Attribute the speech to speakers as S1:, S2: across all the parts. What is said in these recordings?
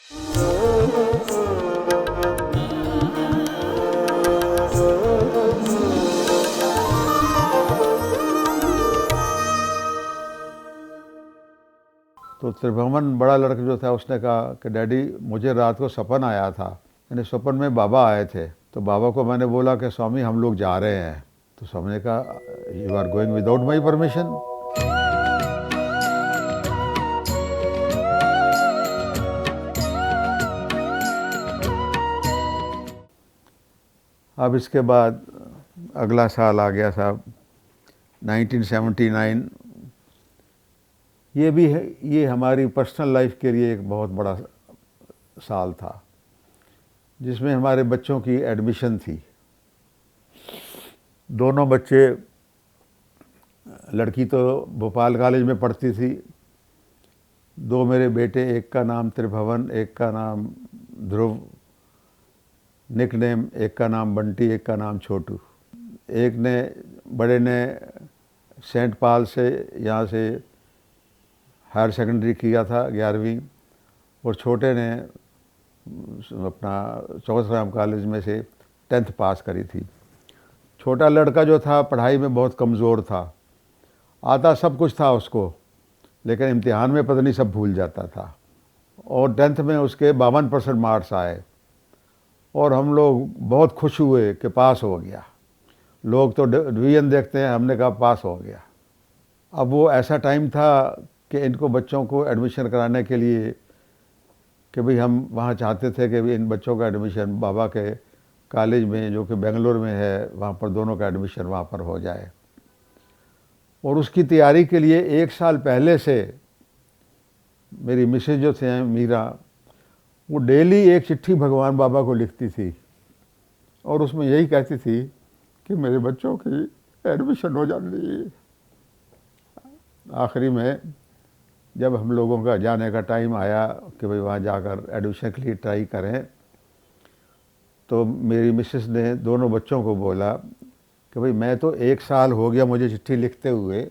S1: तो त्रिभुवन बड़ा लड़का जो था उसने कहा कि डैडी मुझे रात को सपन आया था, यानी सपन में बाबा आए थे। तो बाबा को मैंने बोला कि स्वामी हम लोग जा रहे हैं। तो स्वामी ने कहा you are going without my permission. अब इसके बाद अगला साल आ गया साहब 1979। ये भी है, ये हमारी पर्सनल लाइफ के लिए एक बहुत बड़ा साल था, जिसमें हमारे बच्चों की एडमिशन थी। दोनों बच्चे, लड़की तो भोपाल कॉलेज में पढ़ती थी। दो मेरे बेटे, एक का नाम त्रिभुवन, एक का नाम ध्रुव निकनेम, एक का नाम बंटी, एक का नाम छोटू। एक ने, बड़े ने सेंट पाल से यहाँ से हायर सेकेंडरी किया था 11वीं, और छोटे ने अपना चौथराम कॉलेज में से 10th पास करी थी। छोटा लड़का जो था पढ़ाई में बहुत कमज़ोर था, आता सब कुछ था उसको, लेकिन इम्तिहान में पता नहीं सब भूल जाता था। और 10th में उसके 52% मार्क्स आए और हम लोग बहुत खुश हुए कि पास हो गया। लोग तो डिवीज़न देखते हैं, हमने कहा पास हो गया। अब वो ऐसा टाइम था कि इनको बच्चों को एडमिशन कराने के लिए कि भाई हम वहाँ चाहते थे कि इन बच्चों का एडमिशन बाबा के कॉलेज में जो कि बेंगलोर में है, वहाँ पर दोनों का एडमिशन वहाँ पर हो जाए। और उसकी तैयारी के लिए 1 साल पहले से मेरी मिसेज जो थे मीरा, वो डेली एक चिट्ठी भगवान बाबा को लिखती थी और उसमें यही कहती थी कि मेरे बच्चों की एडमिशन हो जाती। आखिरी में जब हम लोगों का जाने का टाइम आया कि भाई वहाँ जाकर एडमिशन के लिए ट्राई करें, तो मेरी मिसेस ने दोनों बच्चों को बोला कि भाई मैं तो 1 साल हो गया मुझे चिट्ठी लिखते हुए,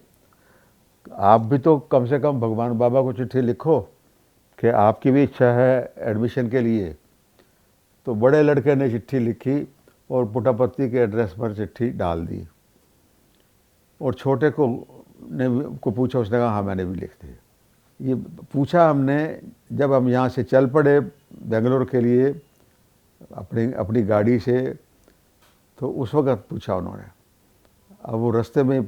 S1: आप भी तो कम से कम भगवान बाबा को चिट्ठी लिखो कि आपकी भी इच्छा है एडमिशन के लिए। तो बड़े लड़के ने चिट्ठी लिखी और पुटापत्ती के एड्रेस पर चिट्ठी डाल दी, और छोटे को पूछा, उसने कहा हाँ मैंने भी लिख दी। ये पूछा हमने जब हम यहाँ से चल पड़े बेंगलोर के लिए अपनी गाड़ी से, तो उस वक़्त पूछा उन्होंने। अब वो रास्ते में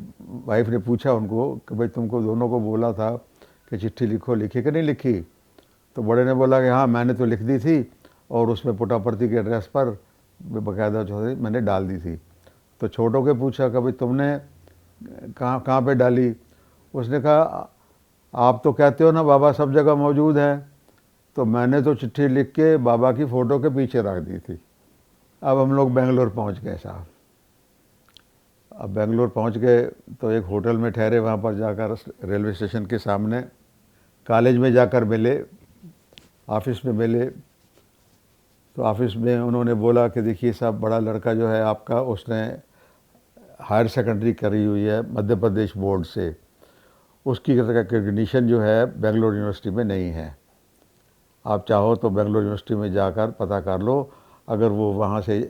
S1: वाइफ ने पूछा उनको कि भाई तुमको दोनों को बोला था कि चिट्ठी लिखो, लिखी कि नहीं लिखी? तो बड़े ने बोला कि हाँ मैंने तो लिख दी थी और उसमें पुटापर्ती के एड्रेस पर बाकायदा जो मैंने डाल दी थी। तो छोटों के पूछा कि भाई तुमने कहाँ पे डाली? उसने कहा आप तो कहते हो ना बाबा सब जगह मौजूद हैं, तो मैंने तो चिट्ठी लिख के बाबा की फ़ोटो के पीछे रख दी थी। अब हम लोग बेंगलोर पहुंच गए साहब। अब बेंगलोर पहुंच गए तो एक होटल में ठहरे, वहाँ पर जाकर रेलवे स्टेशन के सामने कॉलेज में जाकर मिले, ऑफिस में मिले। तो ऑफिस में उन्होंने बोला कि देखिए साहब बड़ा लड़का जो है आपका, उसने हायर सेकेंडरी करी हुई है मध्य प्रदेश बोर्ड से, उसकी रिकग्निशन जो है बेंगलोर यूनिवर्सिटी में नहीं है। आप चाहो तो बेंगलोर यूनिवर्सिटी में जाकर पता कर लो, अगर वो वहाँ से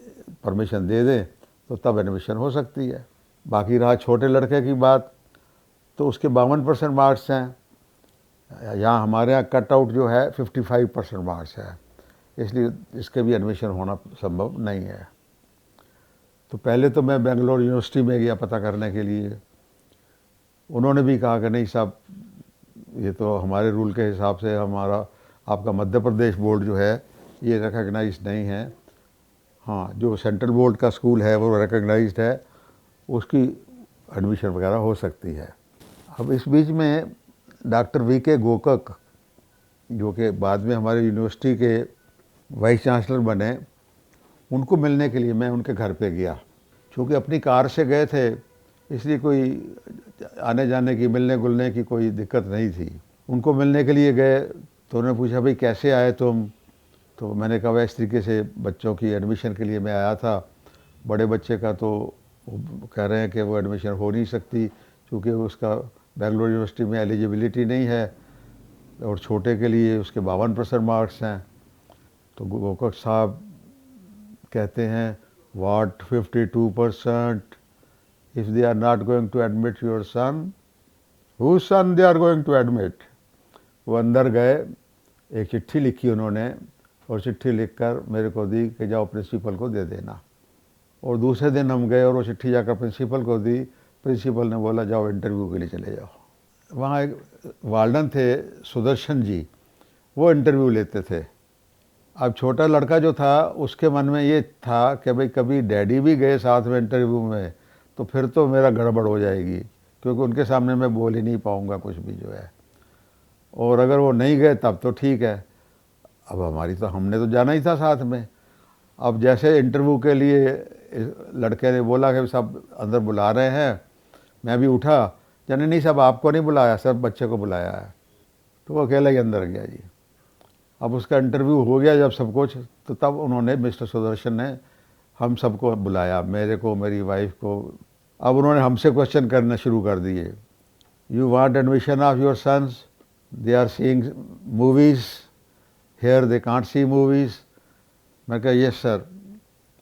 S1: परमिशन दे दें तो तब एडमिशन हो सकती है। बाकी रहा छोटे लड़के की बात, तो उसके 52% मार्क्स हैं। यहाँ हमारे यहाँ कट आउट जो है 55% मार्क्स है, इसलिए इसके भी एडमिशन होना संभव नहीं है। तो पहले तो मैं बेंगलोर यूनिवर्सिटी में गया पता करने के लिए। उन्होंने भी कहा कि नहीं साहब ये तो हमारे रूल के हिसाब से हमारा आपका मध्य प्रदेश बोर्ड जो है ये रिकग्नाइज नहीं है। हाँ, जो सेंट्रल बोर्ड का स्कूल है वो रिकग्नाइज्ड है, उसकी एडमिशन वगैरह हो सकती है। अब इस बीच में डॉक्टर वी.के. गोकक, जो कि बाद में हमारे यूनिवर्सिटी के वाइस चांसलर बने, उनको मिलने के लिए मैं उनके घर पे गया। चूँकि अपनी कार से गए थे इसलिए कोई आने जाने की, मिलने जुलने की कोई दिक्कत नहीं थी। उनको मिलने के लिए गए तो उन्होंने पूछा भाई कैसे आए तुम? तो मैंने कहा इस तरीके से बच्चों की एडमिशन के लिए मैं आया था। बड़े बच्चे का तो वो कह रहे हैं कि वो एडमिशन हो नहीं सकती क्योंकि उसका बेंगलोर यूनिवर्सिटी में एलिजिबिलिटी नहीं है, और छोटे के लिए उसके 52% मार्क्स हैं। तो गोकक साहब कहते हैं what 52%, if they are not going to admit your son, whose son they are going to admit. वो अंदर गए, एक चिट्ठी लिखी उन्होंने और चिट्ठी लिखकर मेरे को दी कि जाओ प्रिंसिपल को दे देना। और दूसरे दिन हम गए और वो चिट्ठी जाकर प्रिंसिपल को दी। प्रिंसिपल ने बोला जाओ इंटरव्यू के लिए चले जाओ। वहाँ एक वार्डन थे सुदर्शन जी, वो इंटरव्यू लेते थे। अब छोटा लड़का जो था उसके मन में ये था कि भाई कभी डैडी भी गए साथ में इंटरव्यू में तो फिर तो मेरा गड़बड़ हो जाएगी, क्योंकि उनके सामने मैं बोल ही नहीं पाऊँगा कुछ भी जो है। और अगर वो नहीं गए तब तो ठीक है, अब हमने तो जाना ही था साथ में। अब जैसे इंटरव्यू के लिए लड़के ने बोला कि सब अंदर बुला रहे हैं, मैं भी उठा, जाने नहीं सब आपको नहीं बुलाया, सब बच्चे को बुलाया है। तो वो अकेला ही अंदर गया जी। अब उसका इंटरव्यू हो गया जब सब कुछ, तो तब उन्होंने मिस्टर सुदर्शन ने हम सबको बुलाया, मेरे को, मेरी वाइफ को। अब उन्होंने हमसे क्वेश्चन करना शुरू कर दिए। You want admission of your sons, they are seeing movies here, they can't see movies. मैं कहा yes sir,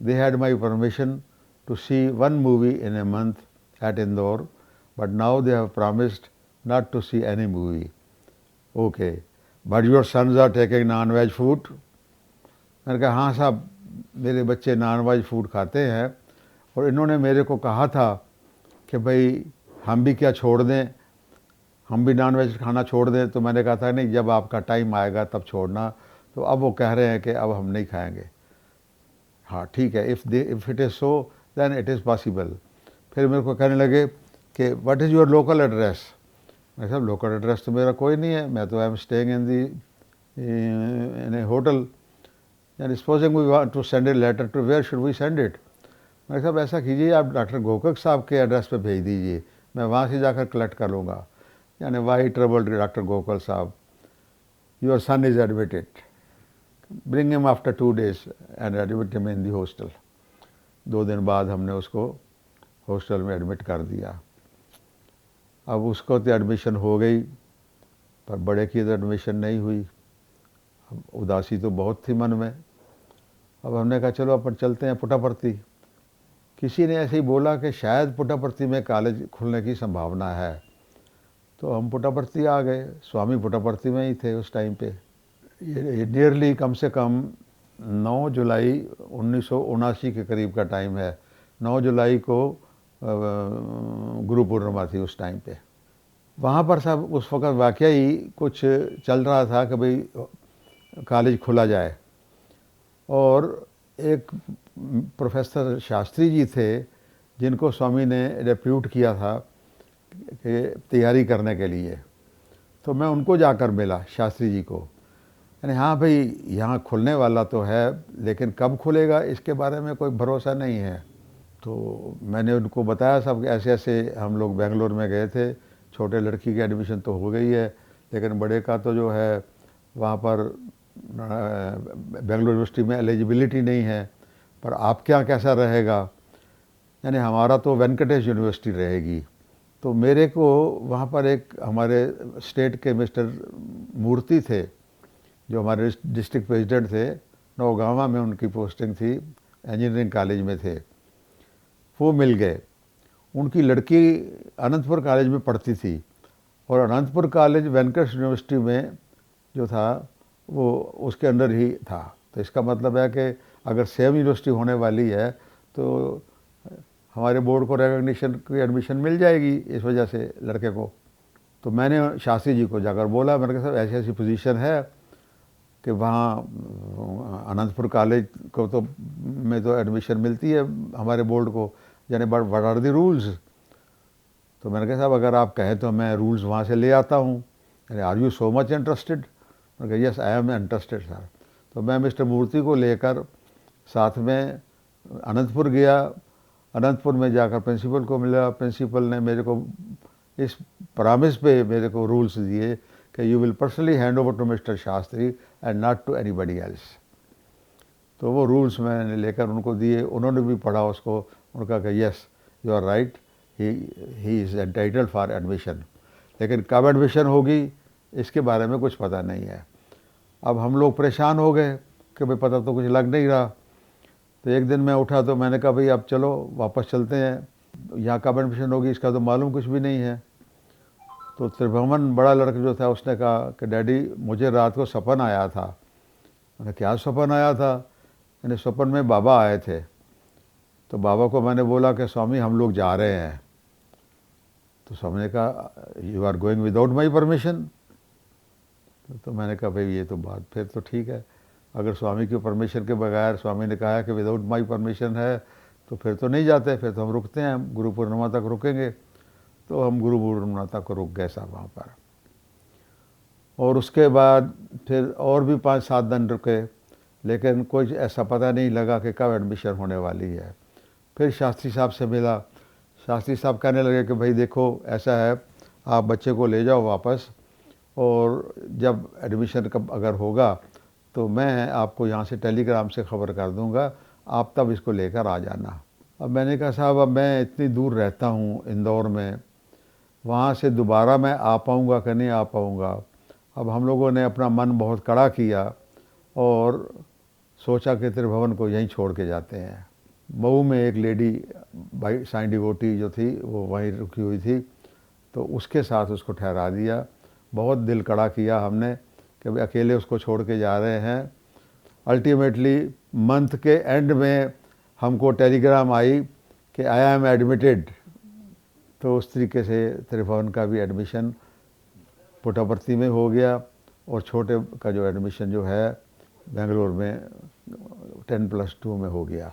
S1: they had my permission to see one movie in a month at Indore, but now they have promised not to see any movie. Okay, but your sons are taking non veg food. मैंने कहा हाँ साहब, मेरे बच्चे non veg food खाते हैं, और इन्होंने मेरे को कहा था कि भाई हम भी क्या छोड़ दें, हम भी नॉन वेज खाना छोड़ दें। तो मैंने कहा था नहीं, जब आपका टाइम आएगा तब छोड़ना। तो अब वो कह रहे हैं कि अब हम नहीं खाएंगे। हाँ ठीक है, if it is so then it is possible. फिर मेरे को कहने लगे कि what is your local address. मैं साहब लोकल एड्रेस तो मेरा कोई नहीं है, मैं तो I am staying in a hotel, and supposing we want to send a letter to where should we send it. मैं साहब ऐसा कीजिए, आप डॉक्टर गोकक साहब के एड्रेस पे भेज दीजिए, मैं वहाँ से जाकर कलेक्ट कर लूँगा। यानी वाई ट्रबल डॉक्टर गोकल साहब, your son is admitted, bring him after 2 days and admit him in the hostel. 2 दिन बाद हमने उसको हॉस्टल में एडमिट कर दिया। अब उसको तो एडमिशन हो गई, पर बड़े की तो एडमिशन नहीं हुई। अब उदासी तो बहुत थी मन में। अब हमने कहा चलो अपन चलते हैं पुट्टापर्थी। किसी ने ऐसे ही बोला कि शायद पुट्टापर्थी में कॉलेज खुलने की संभावना है, तो हम पुट्टापर्थी आ गए। स्वामी पुट्टापर्थी में ही थे उस टाइम पे। ये नियरली कम से कम 9 जुलाई 1979 के करीब का टाइम है। 9 जुलाई को गुरु पूर्णिमा थी उस टाइम पे। वहाँ पर सब उस वक़्त वाकई ही कुछ चल रहा था कि भाई कॉलेज खुला जाए। और एक प्रोफेसर शास्त्री जी थे जिनको स्वामी ने डेप्यूट किया था कि तैयारी करने के लिए, तो मैं उनको जाकर मिला, शास्त्री जी को। यानी हाँ भाई यहाँ खुलने वाला तो है, लेकिन कब खुलेगा इसके बारे में कोई भरोसा नहीं है। तो मैंने उनको बताया सब ऐसे ऐसे हम लोग बेंगलोर में गए थे, छोटे लड़की की एडमिशन तो हो गई है, लेकिन बड़े का तो जो है वहाँ पर बेंगलोर यूनिवर्सिटी में एलिजिबिलिटी नहीं है, पर आपके यहाँ कैसा रहेगा। यानी हमारा तो वेंकटेश यूनिवर्सिटी रहेगी। तो मेरे को वहाँ पर एक हमारे स्टेट के मिस्टर मूर्ति थे, जो हमारे डिस्ट्रिक्ट प्रेसिडेंट थे, नौगावा में उनकी पोस्टिंग थी, इंजीनियरिंग कॉलेज में थे, वो मिल गए। उनकी लड़की अनंतपुर कॉलेज में पढ़ती थी, और अनंतपुर कॉलेज वेंकटेश यूनिवर्सिटी में जो था वो उसके अंदर ही था। तो इसका मतलब है कि अगर सेम यूनिवर्सिटी होने वाली है तो हमारे बोर्ड को रिकग्निशन की एडमिशन मिल जाएगी इस वजह से लड़के को। तो मैंने शास्त्री जी को जाकर बोला, मैंने कहा साहब ऐसी ऐसी पोजीशन है कि वहाँ अनंतपुर कॉलेज को तो में तो एडमिशन मिलती है हमारे बोर्ड को, यानी व्हाट आर द रूल्स। तो मैंने कहा साहब अगर आप कहें तो मैं रूल्स वहाँ से ले आता हूँ। यानी are you so much interested. मैंने कहा yes I am interested sir. तो मैं मिस्टर मूर्ति को लेकर साथ में अनंतपुर गया। अनंतपुर में जाकर प्रिंसिपल को मिला। प्रिंसिपल ने मेरे को इस प्रॉमिस पे मेरे को रूल्स दिए कि you will personally hand over to mister Shastri and not to anybody else. तो वो रूल्स मैंने लेकर उनको दिए, उन्होंने भी पढ़ा उसको। उनका कहा yes you are right, he is entitled for admission. लेकिन कब एडमिशन होगी इसके बारे में कुछ पता नहीं है। अब हम लोग परेशान हो गए, कि भाई पता तो कुछ लग नहीं रहा। तो एक दिन मैं उठा तो मैंने कहा भाई अब चलो वापस चलते हैं, यहाँ कब एडमिशन होगी इसका तो मालूम कुछ भी नहीं है। तो त्रिभुवन बड़ा लड़का जो था उसने कहा कि डैडी मुझे रात को सपन आया था। मैंने क्या सपन आया था? मैंने सपन में बाबा आए थे। तो बाबा को मैंने बोला कि स्वामी हम लोग जा रहे हैं। तो स्वामी ने कहा you are going without my permission. तो मैंने कहा भाई ये तो बात फिर तो ठीक है, अगर स्वामी की परमिशन के बगैर स्वामी ने कहा है कि विदाउट माई परमिशन है तो फिर तो नहीं जाते, फिर तो हम रुकते हैं, हम गुरु पूर्णिमा तक रुकेंगे। तो हम गुरु पूर्णिमा तक रुक गए साहब वहाँ पर। और उसके बाद फिर और भी 5-7 दिन रुके, लेकिन कुछ ऐसा पता नहीं लगा कि कब एडमिशन होने वाली है। फिर शास्त्री साहब से मिला। शास्त्री साहब कहने लगे कि भाई देखो ऐसा है, आप बच्चे को ले जाओ वापस, और जब एडमिशन कब अगर होगा तो मैं आपको यहाँ से टेलीग्राम से ख़बर कर दूँगा, आप तब इसको लेकर आ जाना। अब मैंने कहा साहब अब मैं इतनी दूर रहता हूँ इंदौर में, वहाँ से दोबारा मैं आ पाऊँगा कि नहीं आ पाऊँगा। अब हम लोगों ने अपना मन बहुत कड़ा किया और सोचा कि त्रिभुवन को यहीं छोड़ के जाते हैं। मऊ में एक लेडी भाई साईं डिवोटी जो थी वो वहीं रुकी हुई थी, तो उसके साथ उसको ठहरा दिया। बहुत दिल कड़ा किया हमने कि भाई अकेले उसको छोड़ के जा रहे हैं। अल्टीमेटली मंथ के एंड में हमको टेलीग्राम आई कि आई एम एडमिटेड। तो उस तरीके से त्रिभुवन का भी एडमिशन पुट्टपर्ती में हो गया, और छोटे का जो एडमिशन जो है बेंगलोर में 10+2 में हो गया।